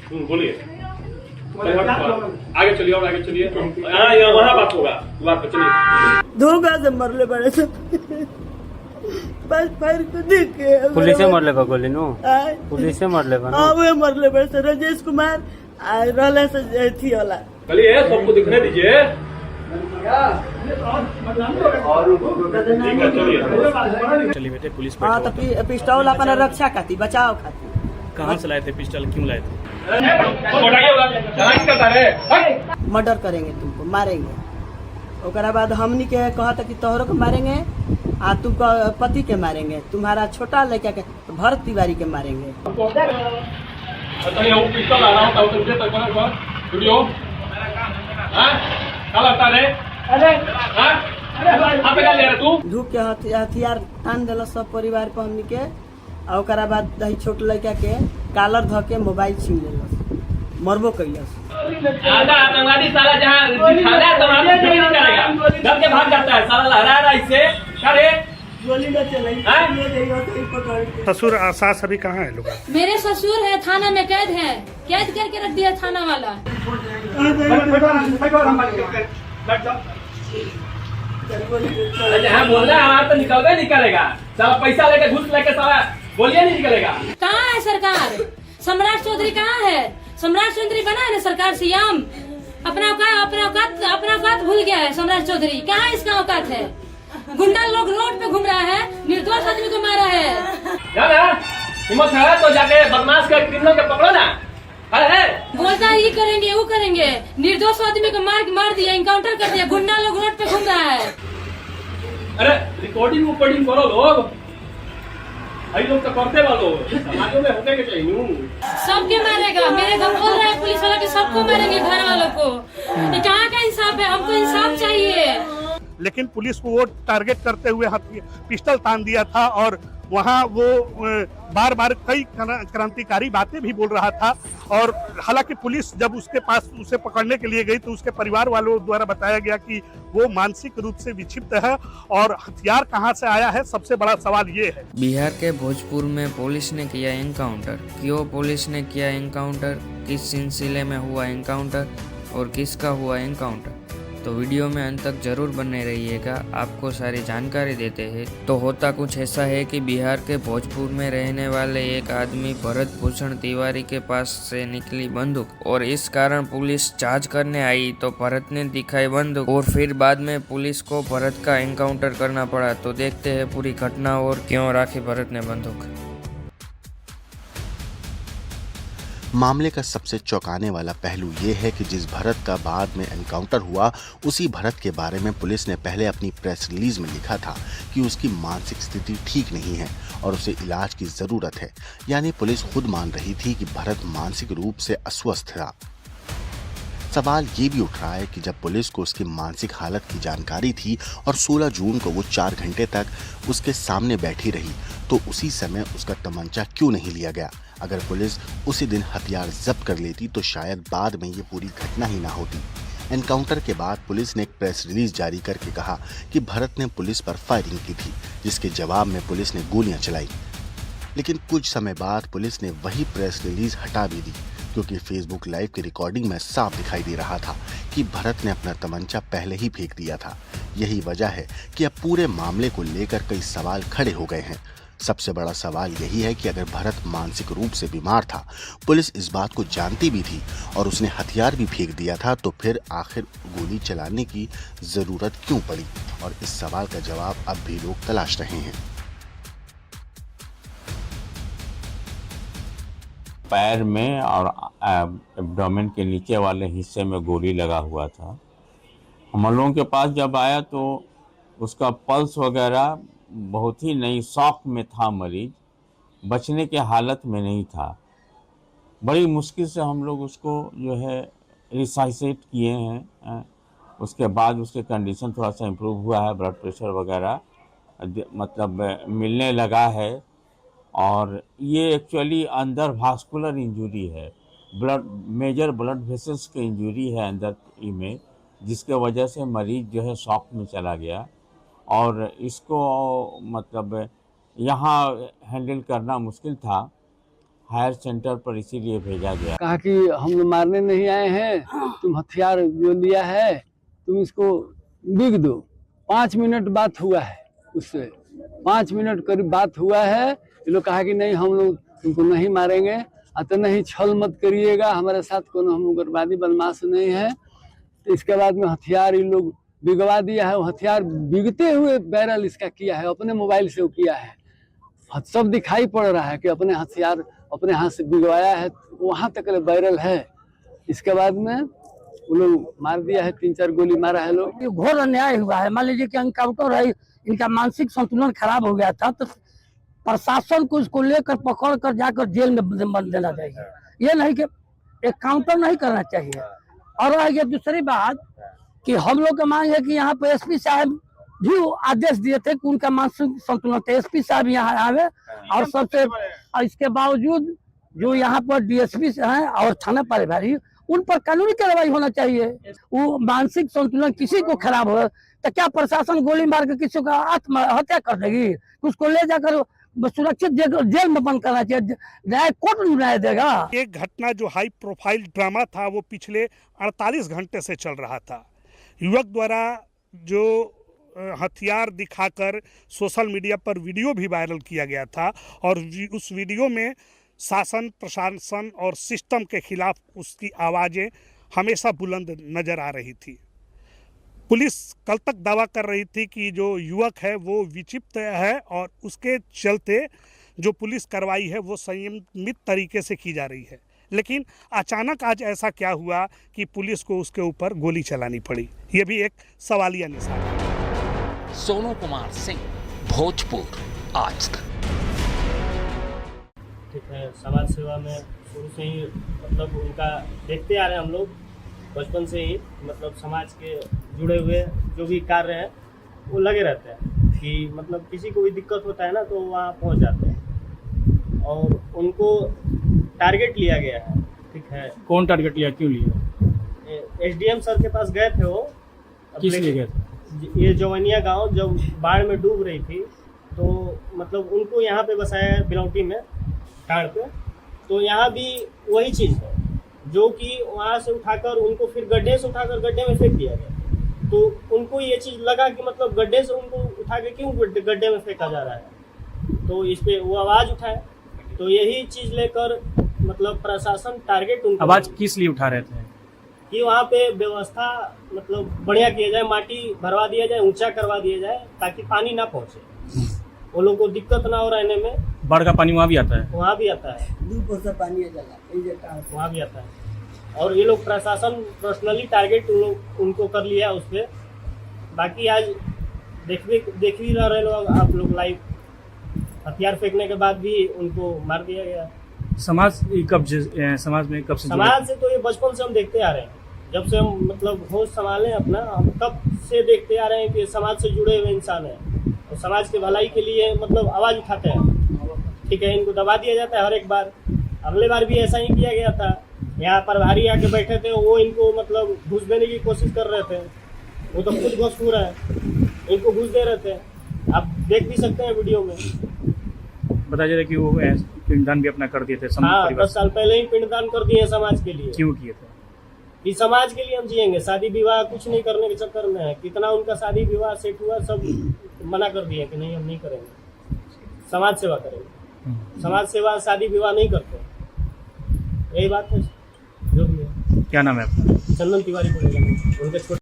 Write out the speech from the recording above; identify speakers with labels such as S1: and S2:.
S1: बोलिए। आगे चलिए और आगे चलिए। हाँ, यहाँ वहाँ बात होगा, बात पे चलिए।
S2: धोखा से मरले बड़े से बस फायर को देख के
S3: पुलिस से मरले बा गोली नु
S2: आय।
S3: पुलिस से मरले बा
S2: हाँ वे मरले बड़े से राजेश कुमार आ रहले से थी वाला।
S1: चलिए सबको दिखने दीजिए।
S4: चलिए बेटे पुलिस
S2: हाँ तो पिस्टल अपना रक्षा खाती बचाव खाती।
S4: कहाँ से लाए थे पिस्टल, क्यों लाए थे?
S2: मर्डर करेंगे तुमको, मारेंगे। ओकरा बाद हमनी के कहा था कि तोहरों को मारेंगे आ तुमको पति के मारेंगे, तुम्हारा छोटा लड़का के भरत तिवारी के मारेंगे। धूप के हथियार तान दिल सब परिवार पर हमनी के। और ओकरा बाद दही छोट लड़का के कालर ध के मोबाइल छीन लेलस, मरबो कैलस।
S1: आतंकवादी साला जहाँ दिखाना है तमाम कुछ नहीं करेगा, डर के भाग जाता है साला, लहरा रहा इससे करे
S2: गोली न चलाई।
S5: ससुर सास अभी कहाँ है लोग?
S6: मेरे ससुर है थाना में कैद है, कैद करके रख दिया थाना वाला।
S1: जहाँ बोलना है हमारा तो निकलबे निकलेगा, साला पैसा लेके घूस लेके साला बोलिए नहीं निकलेगा।
S6: कहाँ है सरकार? सम्राट चौधरी कहाँ है? सम्राट चौधरी बना है ना सरकार सीएम, अपना औकात भूल गया है। सम्राट चौधरी कहाँ इसका औकात है? गुंडा लोग रोड पे घूम रहा है, निर्दोष आदमी को मारा है।
S1: हिम्मत है तो जाके बदमाश के क्रिमिनल के पकड़ो ना। अरे
S6: बोलता है ये करेंगे वो करेंगे, निर्दोष आदमी को मार दिया, इनकाउंटर कर दिया। गुंडा लोग रोड पे घूम रहा है।
S1: अरे रिकॉर्डिंग करो लोग, अभी लोग तो करते वालों समाजों में होने के चाहिए।
S6: सबके मारेगा, मेरे घर बोल रहा है पुलिस वाला कि सबको मारेंगे, घर वालों को। ये कहाँ का इंसाफ है? हमको इंसाफ चाहिए।
S5: लेकिन पुलिस को वो टारगेट करते हुए पिस्टल तान दिया था और वहाँ वो बार बार कई क्रांतिकारी बातें भी बोल रहा था। और हालांकि पुलिस जब उसके पास उसे पकड़ने के लिए गई तो उसके परिवार वालों द्वारा बताया गया कि वो मानसिक रूप से विक्षिप्त है। और हथियार कहाँ से आया है, सबसे बड़ा सवाल ये है।
S7: बिहार के भोजपुर में पुलिस ने किया एनकाउंटर। क्यों पुलिस ने किया एनकाउंटर, किस सिलसिले में हुआ एनकाउंटर और किसका हुआ एनकाउंटर, तो वीडियो में अंत तक जरूर बने रहिएगा, आपको सारी जानकारी देते हैं। तो होता कुछ ऐसा है कि बिहार के भोजपुर में रहने वाले एक आदमी भरत भूषण तिवारी के पास से निकली बंदूक और इस कारण पुलिस जांच करने आई तो भरत ने दिखाई बंदूक और फिर बाद में पुलिस को भरत का एनकाउंटर करना पड़ा। तो देखते हैं पूरी घटना और क्यों राखी भरत ने बंदूक।
S8: मामले का सबसे चौंकाने वाला पहलू ये है कि जिस भरत का बाद में एनकाउंटर हुआ उसी भरत के बारे में पुलिस ने पहले अपनी प्रेस रिलीज में लिखा था कि उसकी मानसिक स्थिति ठीक नहीं है और उसे इलाज की जरूरत है। यानी पुलिस खुद मान रही थी कि भरत मानसिक रूप से अस्वस्थ था। सवाल ये भी उठ रहा है कि जब पुलिस को उसकी मानसिक हालत की जानकारी थी और 16 जून को वो 4 घंटे तक उसके सामने बैठी रही तो उसी समय उसका तमंचा क्यों नहीं लिया गया? अगर पुलिस उसी दिन हथियार जब्त कर लेती तो शायद बाद में ये पूरी घटना ही ना होती। एनकाउंटर के बाद पुलिस ने एक प्रेस रिलीज जारी करके कहा कि भरत ने पुलिस पर फायरिंग की थी, जिसके जवाब में पुलिस ने गोलियां चलाई। लेकिन कुछ समय बाद पुलिस ने वही प्रेस रिलीज हटा भी दी क्योंकि फेसबुक लाइव की रिकॉर्डिंग में साफ दिखाई दे रहा था कि भरत ने अपना तमंचा पहले ही फेंक दिया था। यही वजह है कि अब पूरे मामले को लेकर कई सवाल खड़े हो गए हैं। सबसे बड़ा सवाल यही है कि अगर भरत मानसिक रूप से बीमार था, पुलिस इस बात को जानती भी थी और उसने हथियार भी फेंक दिया था, तो फिर आखिर गोली चलाने की जरूरत क्यों पड़ी? और इस सवाल का जवाब अब भी लोग तलाश रहे हैं।
S9: पैर में और एब्डोमेन के नीचे वाले हिस्से में गोली लगा हुआ था। हम लोगों के पास जब आया तो उसका पल्स वगैरह बहुत ही नहीं, शॉक में था मरीज, बचने के हालत में नहीं था। बड़ी मुश्किल से हम लोग उसको जो है रिसाइसेट किए हैं। उसके बाद उसके कंडीशन थोड़ा सा इम्प्रूव हुआ है, ब्लड प्रेशर वगैरह मतलब मिलने लगा है। और ये एक्चुअली अंदर वास्कुलर इंजरी है, मेजर ब्लड वेसल्स की इंजरी है अंदर में, जिसके वजह से मरीज जो है शॉक में चला गया। और इसको मतलब यहाँ हैंडल करना मुश्किल था। हायर सेंटर पर इसीलिए भेजा गया।
S10: कहा कि हम लोग मारने नहीं आए हैं, तुम हथियार जो लिया है तुम इसको बिक दो। 5 मिनट बात हुआ है उससे, 5 मिनट करीब बात हुआ है। ये लोग कहा कि नहीं हम लोग तुमको नहीं मारेंगे, अतः नहीं छल मत करिएगा, हमारे साथ कोनो हम उग्रवादी बदमाश नहीं है। तो इसके बाद में हथियार ये लोग बिगवा दिया है। वो हथियार बिगते हुए बैरल इसका किया है, अपने मोबाइल से वो किया है। सब दिखाई पड़ रहा है कि अपने हथियार अपने हाथ से बिगवाया है, वहाँ तक बैरल है। इसके बाद में वो लोग मार दिया है, 3-4 गोली मारा है लोग।
S11: ये घोर अन्याय हुआ है। मान लीजिए कि एनकाउंटर है, इनका मानसिक संतुलन खराब हो गया था, तो प्रशासन को इसको लेकर पकड़ कर जाकर जेल में बंद देना चाहिए। ये नहीं कि एनकाउंटर नहीं करना चाहिए। और रह गया दूसरी बात कि हम लोग का मांग है कि यहाँ पे एसपी साहब भी आदेश दिए थे कि उनका मानसिक संतुलन थे, एसपी साहब यहाँ आवे और सबसे इसके बावजूद जो यहाँ पर डीएसपी हैं और थाना प्रभारी, उन पर कानूनी कार्रवाई होना चाहिए। वो मानसिक संतुलन किसी को खराब हो तो क्या प्रशासन गोली मार के किसी का आत्महत्या कर देगी? उसको ले जाकर सुरक्षित जेल में बंद करना चाहिए, न्याय कोर्ट न्याय देगा।
S5: एक घटना जो हाई प्रोफाइल ड्रामा था वो पिछले 48 घंटे से चल रहा था। युवक द्वारा जो हथियार दिखाकर सोशल मीडिया पर वीडियो भी वायरल किया गया था और उस वीडियो में शासन, प्रशासन और सिस्टम के खिलाफ उसकी आवाज़ें हमेशा बुलंद नज़र आ रही थी। पुलिस कल तक दावा कर रही थी कि जो युवक है वो विक्षिप्त है और उसके चलते जो पुलिस कार्रवाई है वो संयमित तरीके से की जा रही है। लेकिन अचानक आज ऐसा क्या हुआ कि पुलिस को उसके ऊपर गोली चलानी पड़ी? ये भी एक सवालिया निशान है।
S12: सोनू कुमार सिंह, भोजपुर आज तक।
S1: ठीक है, समाज सेवा में शुरू से ही मतलब उनका देखते आ रहे हैं हम लोग बचपन से ही, मतलब समाज के जुड़े हुए जो भी कार्य हैं वो लगे रहते हैं कि मतलब किसी को भी दिक्कत होता है ना तो वहाँ पहुँच जाते हैं और उनको टारगेट लिया गया है। ठीक है,
S4: कौन टारगेट लिया, क्यों लिया?
S1: एसडीएम सर के पास गए थे वो।
S4: किस लिए गए थे?
S1: ये जवनिया गांव जब बाढ़ में डूब रही थी तो मतलब उनको यहाँ पे बसाया है बिलौटी में टाड़ पे। तो यहाँ भी वही चीज़ है जो कि वहाँ से उठाकर उनको फिर गड्ढे से उठाकर गड्ढे में फेंक दिया गया। तो उनको ये चीज़ लगा कि मतलब गड्ढे से उनको उठा के क्यों गड्ढे में फेंका जा रहा है, तो इस पे वो आवाज़ उठाए। तो यही चीज़ लेकर मतलब प्रशासन टारगेट उनको
S4: आवाज़ किस लिए उठा रहे थे?
S1: कि वहाँ पे व्यवस्था मतलब बढ़िया किया जाए, माटी भरवा दिया जाए, ऊंचा करवा दिया जाए ताकि पानी ना पहुँचे, वो लोगों को दिक्कत ना हो रहने में।
S4: बाढ़ का पानी वहाँ भी आता है?
S1: वहाँ भी आता है,
S2: पानी
S1: वहाँ भी आता है। और ये लोग प्रशासन पर्सनली टारगेट उनको कर लिया उस पर। बाकी आज देख भी रहे लोग, आप लोग लाइव हथियार फेंकने के बाद भी उनको मार दिया गया।
S4: समाज में कब से?
S1: समाज से तो ये बचपन से हम देखते आ रहे हैं, जब से हम मतलब होश संभाले अपना, हम तब से देखते आ रहे हैं कि समाज से जुड़े हुए इंसान हैं और समाज के भलाई के लिए मतलब आवाज़ उठाते हैं। ठीक है, इनको दबा दिया जाता है हर एक बार। अगले बार भी ऐसा ही किया गया था, यहाँ प्रभारी आके बैठे थे, वो इनको मतलब घूस देने की कोशिश कर रहे थे। वो तो खुद घूसखोर है, इनको घूस दे रहे थे, आप देख भी सकते हैं वीडियो में।
S4: बताया जा रहा है कि वो पिंडदान भी अपना कर दिए थे।
S1: हाँ, 10 साल पहले ही पिंडदान कर दिए समाज के लिए।
S4: क्यों किए थे?
S1: कि समाज के लिए हम जिएंगे, शादी विवाह कुछ नहीं करने के चक्कर में है। कितना उनका शादी विवाह सेट हुआ, सब मना कर दिए कि नहीं हम नहीं करेंगे, समाज सेवा करेंगे। समाज सेवा शादी विवाह नहीं करते, यही बात है जो भी है।
S4: क्या नाम है आपका?
S1: चंदन तिवारी बोलेगा, उनके